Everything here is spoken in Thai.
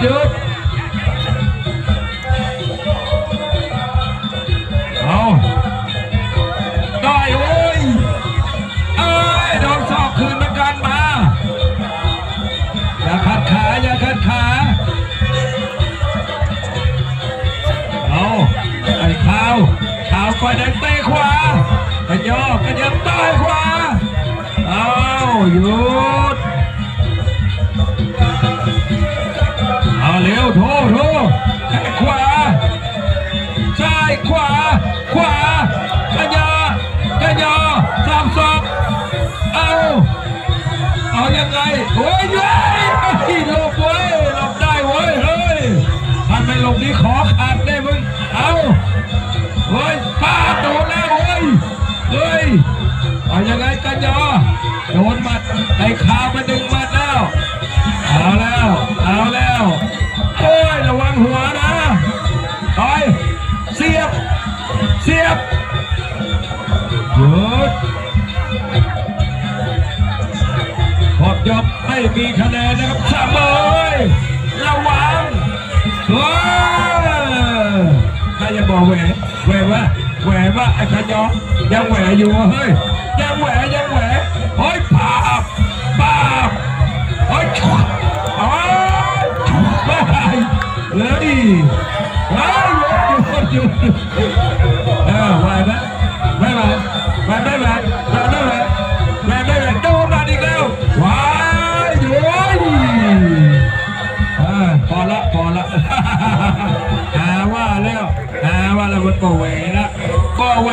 หยุดเอาได้โอ้ยโดนสอบคืนเหมือนกันมาอย่าขัดขาอย่าขัดขาเอาไอ้ขาวไฟแดงเตะขวากระยอกกระยับใต้ขวาเอาหยุดเอาเร็วโถแข้งขวาซ้ายขวากระยอ3-2เอายังไงโอ้ยหลบเว้ยหลบได้เว้ยเฮ้ยท่านไม่หลบนี่ขอขาดได้มึงเอาเฮ้ยป้าโดนแล้วเฮ้ยเอายังไงกันยอโดนมัดไอ้ขาวมาดึงมัดแล้วเอาแล้วโอ้ยระวังหัวนะต่อยเสียบหยุดขอบยกไม่มีคะแนนนะครับสามเลยระวังใครจะบอกแหวว่าไอ้ขยอยังแหวอยู่เฮ้ยยังแหวเฮ้ยปาบเฮ้ยเลยอยู่ไหวไหมไม่ไหวโดนมาอีกแล้วว้ายโว้ยพอละหาว่าแล้วมันก็แหว